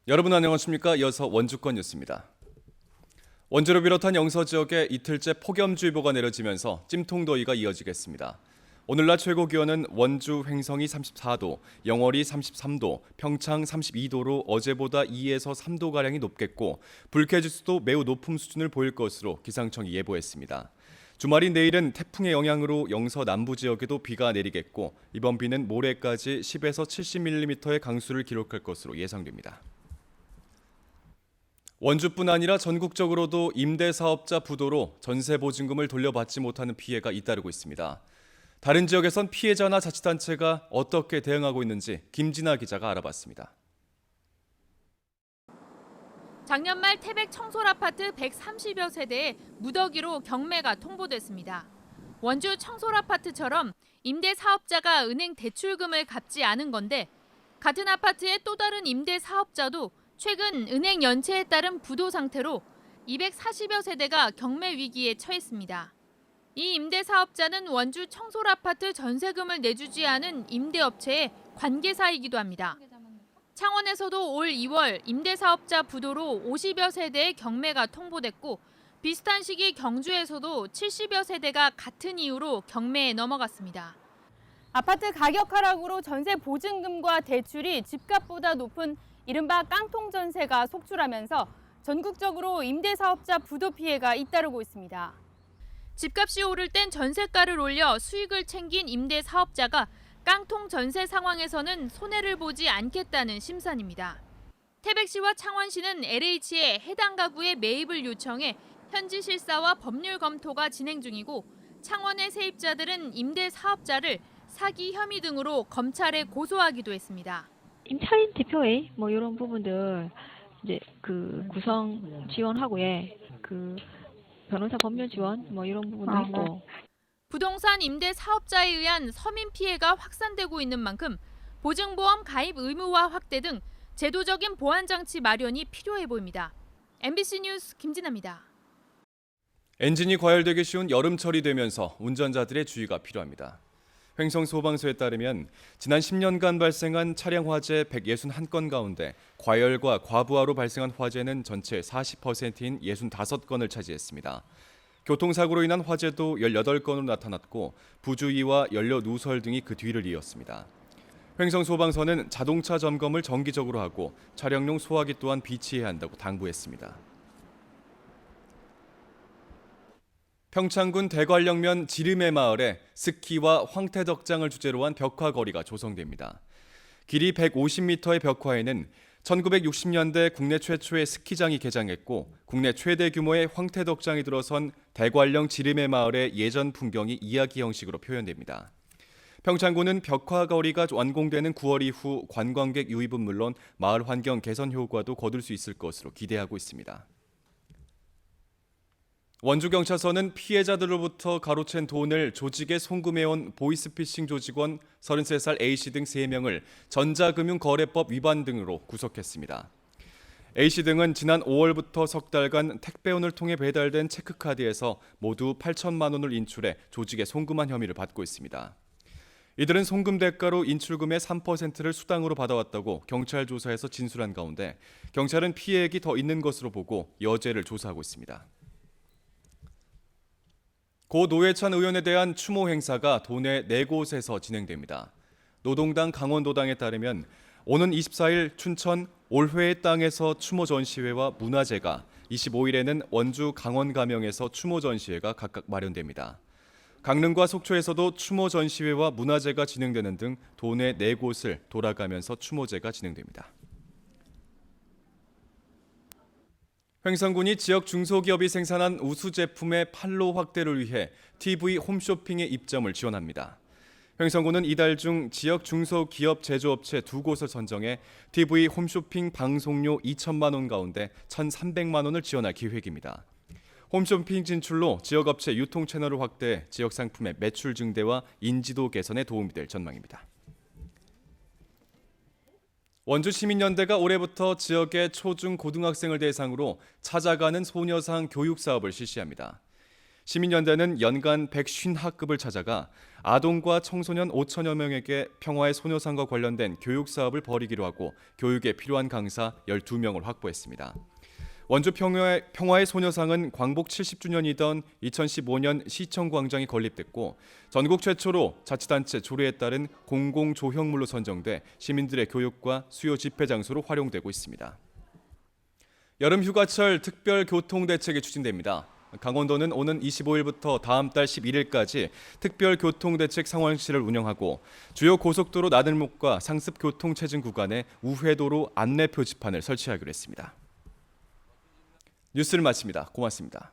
여러분 안녕하십니까? 이어서 원주권 뉴스입니다. 원주를 비롯한 영서 지역에 이틀째 폭염주의보가 내려지면서 찜통더위가 이어지겠습니다. 오늘 낮 최고 기온은 원주 횡성이 34도, 영월이 33도, 평창 32도로 어제보다 2에서 3도가량이 높겠고 불쾌지수도 매우 높은 수준을 보일 것으로 기상청이 예보했습니다. 주말인 내일은 태풍의 영향으로 영서 남부 지역에도 비가 내리겠고 이번 비는 모레까지 10에서 70mm의 강수를 기록할 것으로 예상됩니다. 원주뿐 아니라 전국적으로도 임대사업자 부도로 전세보증금을 돌려받지 못하는 피해가 잇따르고 있습니다. 다른 지역에선 피해자나 자치단체가 어떻게 대응하고 있는지 김진아 기자가 알아봤습니다. 작년 말 태백 청솔아파트 130여 세대에 무더기로 경매가 통보됐습니다. 원주 청솔아파트처럼 임대사업자가 은행 대출금을 갚지 않은 건데 같은 아파트의 또 다른 임대사업자도 최근 은행 연체에 따른 부도 상태로 240여 세대가 경매 위기에 처했습니다. 이 임대사업자는 원주 청솔아파트 전세금을 내주지 않은 임대업체의 관계사이기도 합니다. 창원에서도 올 2월 임대사업자 부도로 50여 세대의 경매가 통보됐고 비슷한 시기 경주에서도 70여 세대가 같은 이유로 경매에 넘어갔습니다. 아파트 가격 하락으로 전세 보증금과 대출이 집값보다 높은 이른바 깡통 전세가 속출하면서 전국적으로 임대사업자 부도 피해가 잇따르고 있습니다. 집값이 오를 땐 전세가를 올려 수익을 챙긴 임대사업자가 깡통 전세 상황에서는 손해를 보지 않겠다는 심산입니다. 태백시와 창원시는 LH에 해당 가구의 매입을 요청해 현지 실사와 법률 검토가 진행 중이고 창원의 세입자들은 임대사업자를 사기 혐의 등으로 검찰에 고소하기도 했습니다. 임차인 대표회 이런 부분들 이제 구성 지원하고요. 변호사 법률 지원 이런 부분도 있고. 부동산 임대 사업자에 의한 서민 피해가 확산되고 있는 만큼 보증보험 가입 의무화 확대 등 제도적인 보완 장치 마련이 필요해 보입니다. MBC 뉴스 김진아입니다. 엔진이 과열되기 쉬운 여름철이 되면서 운전자들의 주의가 필요합니다. 횡성소방서에 따르면 지난 10년간 발생한 차량 화재 161건 가운데 과열과 과부하로 발생한 화재는 전체 40%인 65건을 차지했습니다. 교통사고로 인한 화재도 18건으로 나타났고 부주의와 연료 누설 등이 그 뒤를 이었습니다. 횡성소방서는 자동차 점검을 정기적으로 하고 차량용 소화기 또한 비치해야 한다고 당부했습니다. 평창군 대관령면 지름의 마을에 스키와 황태덕장을 주제로 한 벽화거리가 조성됩니다. 길이 150m의 벽화에는 1960년대 국내 최초의 스키장이 개장했고 국내 최대 규모의 황태덕장이 들어선 대관령 지름의 마을의 예전 풍경이 이야기 형식으로 표현됩니다. 평창군은 벽화거리가 완공되는 9월 이후 관광객 유입은 물론 마을 환경 개선 효과도 거둘 수 있을 것으로 기대하고 있습니다. 원주경찰서는 피해자들로부터 가로챈 돈을 조직에 송금해온 보이스피싱 조직원 33살 A씨 등 3명을 전자금융거래법 위반 등으로 구속했습니다. A씨 등은 지난 5월부터 석 달간 택배원을 통해 배달된 체크카드에서 모두 8천만 원을 인출해 조직에 송금한 혐의를 받고 있습니다. 이들은 송금 대가로 인출금의 3%를 수당으로 받아왔다고 경찰 조사에서 진술한 가운데 경찰은 피해액이 더 있는 것으로 보고 여죄를 조사하고 있습니다. 고 노회찬 의원에 대한 추모 행사가 도내 4곳에서 진행됩니다. 노동당 강원도당에 따르면 오는 24일 춘천 올회의 땅에서 추모 전시회와 문화제가, 25일에는 원주 강원 가명에서 추모 전시회가 각각 마련됩니다. 강릉과 속초에서도 추모 전시회와 문화제가 진행되는 등 도내 4곳을 돌아가면서 추모제가 진행됩니다. 횡성군이 지역 중소기업이 생산한 우수 제품의 판로 확대를 위해 TV 홈쇼핑의 입점을 지원합니다. 횡성군은 이달 중 지역 중소기업 제조업체 2곳을 선정해 TV 홈쇼핑 방송료 2천만 원 가운데 1,300만 원을 지원할 계획입니다. 홈쇼핑 진출로 지역업체 유통 채널을 확대해 지역 상품의 매출 증대와 인지도 개선에 도움이 될 전망입니다. 원주시민연대가 올해부터 지역의 초중 고등학생을 대상으로 찾아가는 소녀상 교육 사업을 실시합니다. 시민연대는 연간 150학급을 찾아가 아동과 청소년 5천여 명에게 평화의 소녀상과 관련된 교육 사업을 벌이기로 하고 교육에 필요한 강사 12명을 확보했습니다. 원주 평화의 소녀상은 광복 70주년이던 2015년 시청광장이 건립됐고 전국 최초로 자치단체 조례에 따른 공공조형물로 선정돼 시민들의 교육과 수요 집회 장소로 활용되고 있습니다. 여름 휴가철 특별 교통 대책이 추진됩니다. 강원도는 오는 25일부터 다음 달 11일까지 특별 교통 대책 상황실을 운영하고 주요 고속도로 나들목과 상습 교통 체증 구간에 우회도로 안내 표지판을 설치하기로 했습니다. 뉴스를 마칩니다. 고맙습니다.